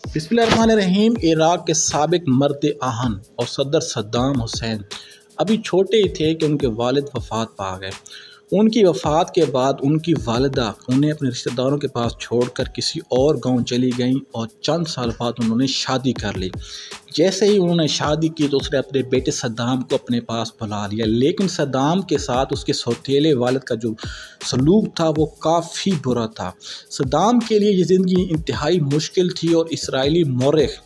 बिस्मिल्लाहिर्रहमानिर्रहीम। इराक के साबिक मर्द आहन और सदर सद्दाम हुसैन अभी छोटे ही थे कि उनके वालिद वफ़ात पा गए। उनकी वफ़ात के बाद उनकी वालिदा उन्हें अपने रिश्तेदारों के पास छोड़कर किसी और गांव चली गईं और चंद साल बाद उन्होंने शादी कर ली। जैसे ही उन्होंने शादी की तो उसने अपने बेटे सद्दाम को अपने पास बुला लिया, लेकिन सद्दाम के साथ उसके सौतेले वालिद का जो सलूक था वो काफ़ी बुरा था। सद्दाम के लिए ये ज़िंदगी इंतहाई मुश्किल थी और इसराइली मौरख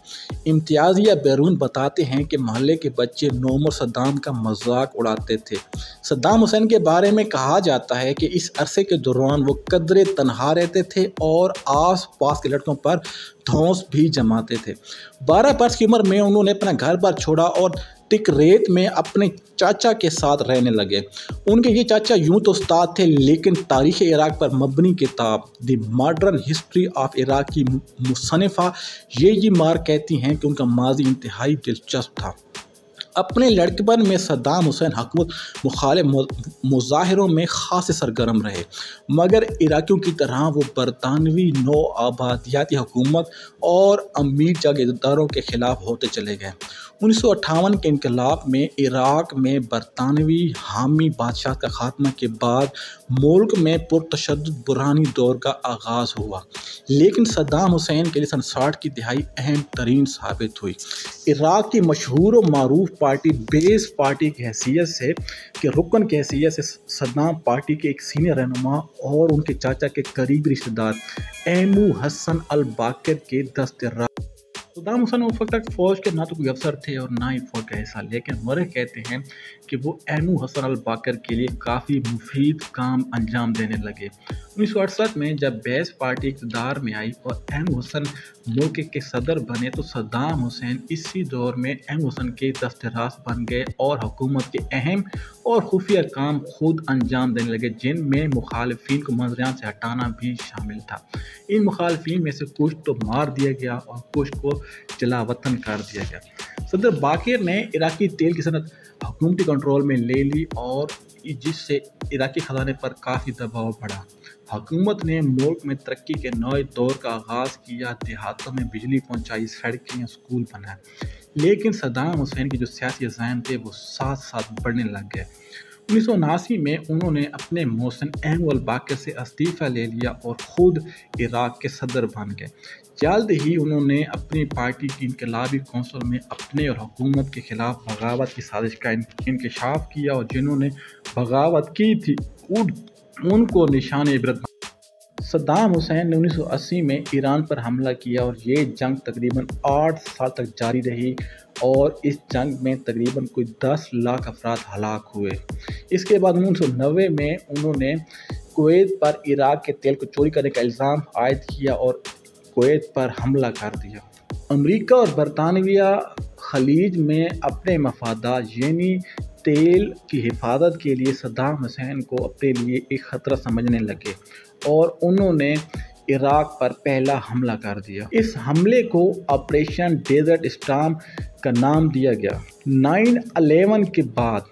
इम्तियाज़िया बैरून बताते हैं कि मोहल्ले के बच्चे नोमर सद्दाम का मजाक उड़ाते थे। सद्दाम हुसैन के बारे में कहा जाता है कि इस अरसे के दौरान वो कदरे तनहा रहते थे और आस पास के लड़कों पर धौंस भी जमाते थे। 12 बरस की उम्र में उन्होंने अपना घर बार छोड़ा और टिकरेत में अपने चाचा के साथ रहने लगे। उनके ये चाचा यूं तो उस्ताद थे, लेकिन तारीख़ इराक़ पर मबनी किताब the modern history of Iraq की मुसन्निफ़ा ये मार कहती हैं कि उनका माजी इंतहाई दिलचस्प था। अपने लड़कपन में सद्दाम हुसैन हुकूमत मुखालिफ मुजाहिरों में ख़ास सरगर्म रहे, मगर इराकियों की तरह वो बरतानवी नौ आबादियाती हुकूमत और अमीर जागीरदारों के ख़िलाफ़ होते चले गए। 1958 के इनकलाब में इराक़ में बरतानवी हामी बादशाह का खात्मा के बाद मुल्क में पुरतशद्दुद बुरहानी दौर का आगाज़ हुआ, लेकिन सद्दाम हुसैन के लिए सन 60 की दिहाई अहम तरीन साबित हुई। इराक़ की मशहूर और मारूफ पार्टी बेस पार्टी की हैसियत से कि रुकन की हैसियत से सद्दाम पार्टी के एक सीनियर रहनुमा और उनके चाचा के करीबी रिश्तेदार एमू हसन अल बाकर के दस्ते राह। सद्दाम हुसैन उस वक्त तक फ़ौज के ना तो कोई अफसर थे और ना ही फ़ौज का हिस्सा, लेकिन मौरख कहते हैं कि वो एमू हसन अल बाकर के लिए काफ़ी मुफीद काम अंजाम देने लगे। 1968 में जब बेस पार्टी इक़्तिदार में आई और एमू हसन मुल्क के सदर बने तो सद्दाम हुसैन इसी दौर में एमू हसन के दस्ते रास्त बन गए और हुकूमत के अहम और खुफिया काम खुद अंजाम देने लगे, जिनमें मुखालिफिन को मंजरान से हटाना भी शामिल था। इन मुखालिफिन में से कुछ तो मार दिया गया और कुछ को जलावतन कर दिया गया। सदर बाकर ने इराकी तेल की सनत हुकूमती कंट्रोल में ले ली और जिससे इराकी खजाने पर काफ़ी दबाव बढ़ा। हुकूमत ने मुल्क में तरक्की के नए दौर का आगाज़ किया, देहातों में बिजली पहुंचाई, सड़कें, स्कूल बनाए, लेकिन सद्दाम हुसैन के जो सियासी अज़ाइम थे वो साथ साथ बढ़ने लग गए। 1979 में उन्होंने अपने मोहसिन एमू अल बाकर से इस्तीफ़ा ले लिया और ख़ुद इराक़ के सदर बन गए। जल्द ही उन्होंने अपनी पार्टी की इनकलाबी कौंसिल में अपने और हुकूमत के ख़िलाफ़ बगावत की साजिश का इंकशाफ किया और जिन्होंने बगावत की थी उनको निशान इबरत। सद्दाम हुसैन ने 1980 में ईरान पर हमला किया और ये जंग तकरीबन 8 साल तक जारी रही और इस जंग में तकरीबन कोई 10 लाख अफराद हलाक हुए। इसके बाद 1990 में उन्होंने कुवैत पर इराक़ के तेल को चोरी करने का इल्ज़ाम आयद किया और कुवैत पर हमला कर दिया। अमेरिका और बरतानिया खलीज में अपने मफादात यानी तेल की हिफाजत के लिए सद्दाम हुसैन को अपने लिए एक ख़तरा समझने लगे और उन्होंने इराक़ पर पहला हमला कर दिया। इस हमले को ऑपरेशन डेजर्ट स्टॉर्म का नाम दिया गया। 9/11 के बाद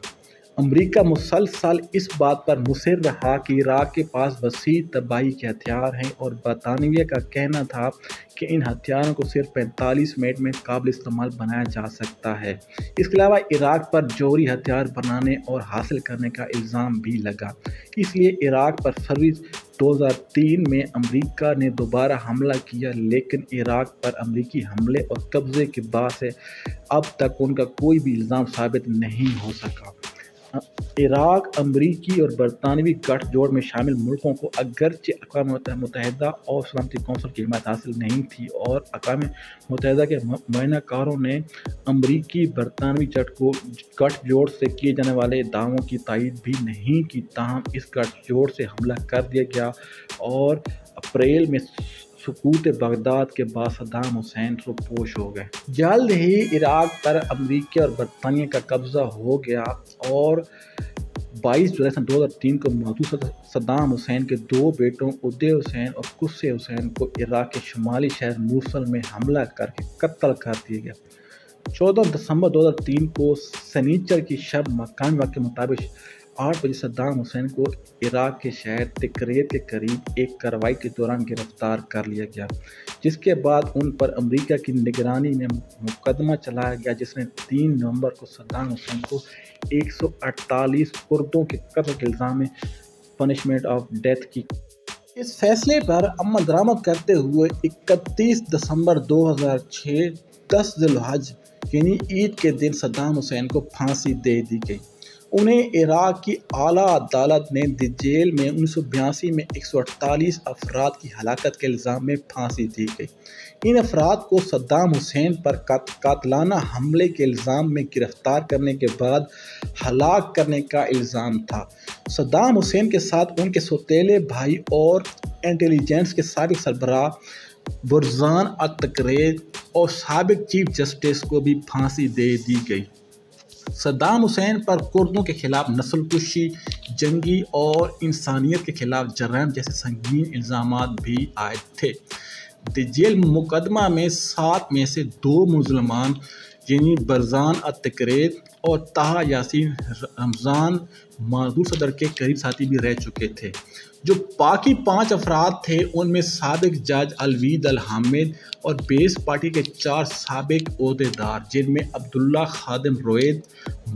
अमेरिका मुसलसल इस बात पर मुसिर रहा कि इराक़ के पास वसी तबाही के हथियार हैं और बरतानिया का कहना था कि इन हथियारों को सिर्फ 45 मिनट में काबिल इस्तेमाल बनाया जा सकता है। इसके अलावा इराक़ पर जौहरी हथियार बनाने और हासिल करने का इल्ज़ाम भी लगा। इसलिए इराक़ पर फरवरी 2003 में अमेरिका ने दोबारा हमला किया, लेकिन इराक़ पर अमेरिकी हमले और कब्ज़े के बाद से अब तक उनका कोई भी इल्ज़ाम साबित नहीं हो सका। इराक़ अमरीकी और बरतानवी गठजोड़ में शामिल मुल्कों को अगरचे अक़वाम मुत्तहिदा और सलामती कौंसिल की हिमायत हासिल नहीं थी और अक़वाम मुत्तहिदा के मुआयनाकारों ने अमरीकी बरतानवी गठजोड़ से किए जाने वाले दावों की तायीद भी नहीं की। ताहम इस गठजोड़ से हमला कर दिया गया और अप्रैल में सुकूत बगदाद के बाद सद्दाम हुसैन रुपोश हो गए। जल्द ही इराक़ पर अमेरिका और बरतानिया का कब्ज़ा हो गया और 22 जुलाई सन 2003 को मौजूद सद्दाम हुसैन के 2 बेटों उदय हुसैन और कुस्से हुसैन को इराक़ के शुमाली शहर मूसल में हमला करके कत्ल कर दिया गया। 14 दिसंबर 2003 को सनीचर की शब मकामी वक्त के मुताबिक 8 بجے صدام حسین کو عراق کے شہر تکریت کے قریب ایک کارروائی کے دوران گرفتار کر لیا گیا، جس کے بعد ان پر امریکہ کی نگرانی میں مقدمہ چلایا گیا، جس نے 3 نومبر کو صدام حسین کو 148 کردوں کے قتل کے الزام میں پنشمنٹ آف ڈیتھ کی۔ اس فیصلے پر عمل درآمد کرتے ہوئے 31 دسمبر 2006 10 ذی الحج یعنی عید کے دن صدام حسین کو پھانسی دے دی گئی۔ انہیں عراق کی اعلیٰ عدالت نے دجیل میں 1982 میں 148 افراد کی ہلاکت کے الزام میں پھانسی دی گئی۔ ان افراد کو صدام حسین پر قاتلانہ حملے کے الزام میں گرفتار کرنے کے بعد ہلاک کرنے کا الزام تھا۔ صدام حسین کے ساتھ ان کے سوتیلے بھائی اور انٹیلیجنس کے سابق سربراہ برزان التکریت اور سابق چیف جسٹس کو بھی پھانسی دے دی گئی۔ صدام حسین پر کردوں کے خلاف نسل کشی، جنگی اور انسانیت کے خلاف جرائم جیسے سنگین الزامات بھی عائد تھے۔ دجیل مقدمہ میں 7 میں سے 2 ملزمان یعنی برزان التکریت اور طه یاسین رمضان معزول صدر کے قریب ساتھی بھی رہ چکے تھے۔ جو باقی 5 افراد تھے ان میں سابق جج الوید الحامد اور بیس پارٹی کے 4 سابق عہدیدار جن میں عبداللہ خادم روید،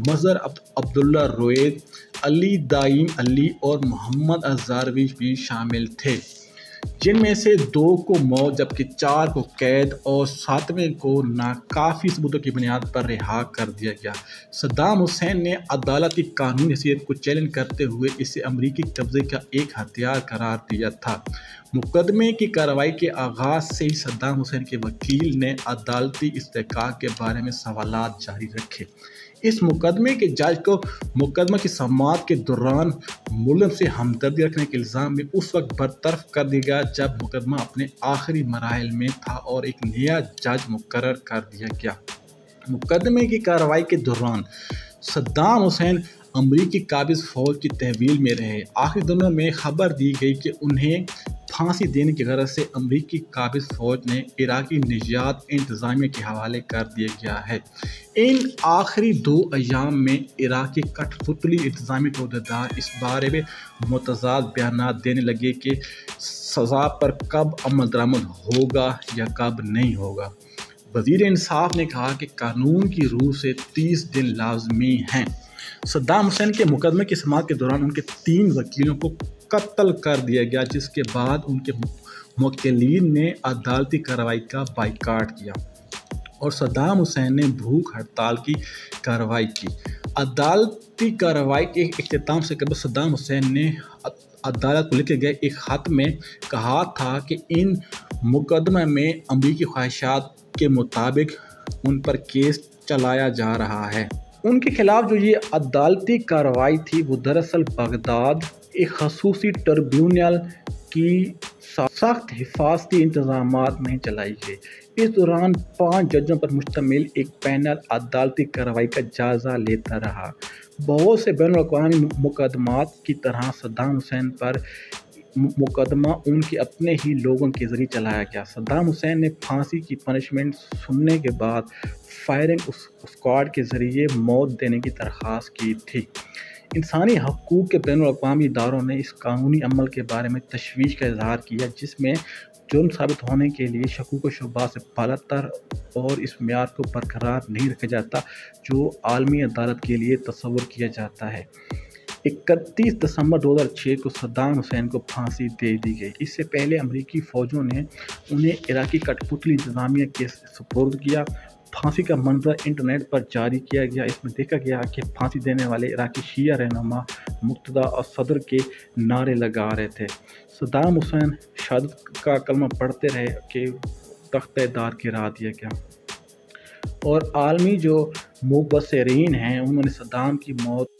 مظہر عبداللہ روید، علی دائم علی اور محمد الزاروی بھی شامل تھے، جن میں سے 2 کو موت جبکہ 4 کو قید اور 7ویں کو ناکافی ثبوتوں کی بنیاد پر رہا کر دیا گیا۔ صدام حسین نے عدالت کی قانونی حیثیت کو چیلنج کرتے ہوئے اسے امریکی قبضے کا ایک ہتھیار قرار دیا تھا۔ مقدمے کی کارروائی کے آغاز سے ہی صدام حسین کے وکیل نے عدالتی استحقاق کے بارے میں سوالات جاری رکھے۔ اس مقدمے کے جج کو مقدمہ کی سماعت کے دوران ملزم سے ہمدردی رکھنے کے الزام میں اس وقت برطرف کر دیا گیا جب مقدمہ اپنے آخری مراحل میں تھا اور ایک نیا جج مقرر کر دیا گیا۔ مقدمے کی کارروائی کے دوران صدام حسین امریکی قابض فوج کی تحویل میں رہے۔ آخری دنوں میں خبر دی گئی کہ انہیں پھانسی دینے کی غرض سے امریکی قابض فوج نے عراقی نژاد انتظامیہ کے حوالے کر دیا گیا ہے۔ ان آخری 2 ایام میں عراقی کٹھ پتلی انتظامیہ کے عہدیدار اس بارے میں متضاد بیانات دینے لگے کہ سزا پر کب عمل درآمد ہوگا یا کب نہیں ہوگا۔ وزیر انصاف نے کہا کہ قانون کی روح سے 30 دن لازمی ہیں۔ صدام حسین کے مقدمے کی سماعت کے دوران ان کے 3 وکیلوں کو قتل کر دیا گیا، جس کے بعد ان کے موکلین نے عدالتی کارروائی کا بائیکاٹ کیا اور صدام حسین نے بھوک ہڑتال کی کارروائی کی۔ عدالتی کارروائی کے اختتام سے قبل صدام حسین نے عدالت کو لکھے گئے ایک خط میں کہا تھا کہ ان مقدمے میں امریکی خواہشات کے مطابق ان پر کیس چلایا جا رہا ہے۔ ان کے خلاف جو یہ عدالتی کارروائی تھی وہ دراصل بغداد ایک خصوصی ٹربیونل کی سخت حفاظتی انتظامات میں چلائی گئی۔ اس دوران 5 ججوں پر مشتمل ایک پینل عدالتی کارروائی کا جائزہ لیتا رہا۔ بہت سے بین الاقوامی مقدمات کی طرح صدام حسین پر مقدمہ ان کے اپنے ہی لوگوں کے ذریعے چلایا گیا۔ صدام حسین نے پھانسی کی پنشمنٹ سننے کے بعد فائرنگ اسکواڈ کے ذریعے موت دینے کی درخواست کی تھی۔ انسانی حقوق کے بین الاقوامی اداروں نے اس قانونی عمل کے بارے میں تشویش کا اظہار کیا، جس میں جرم ثابت ہونے کے لیے شکوک و شبہات سے بالا تر اور اس معیار کو برقرار نہیں رکھا جاتا جو عالمی عدالت کے لیے تصور کیا جاتا ہے۔ 31 دسمبر 2006 کو صدام حسین کو پھانسی دے دی گئی۔ اس سے پہلے امریکی فوجوں نے انہیں عراقی کٹھ پتلی انتظامیہ کے سپرد کیا۔ پھانسی کا منظر انٹرنیٹ پر جاری کیا گیا۔ اس میں دیکھا گیا کہ پھانسی دینے والے عراقی شیعہ رہنما مقتدی اور صدر کے نعرے لگا رہے تھے۔ صدام حسین شہادت کا کلمہ پڑھتے رہے کہ تختہ دار گرا دیا گیا، اور عالمی جو مبصرین ہیں انہوں نے صدام کی موت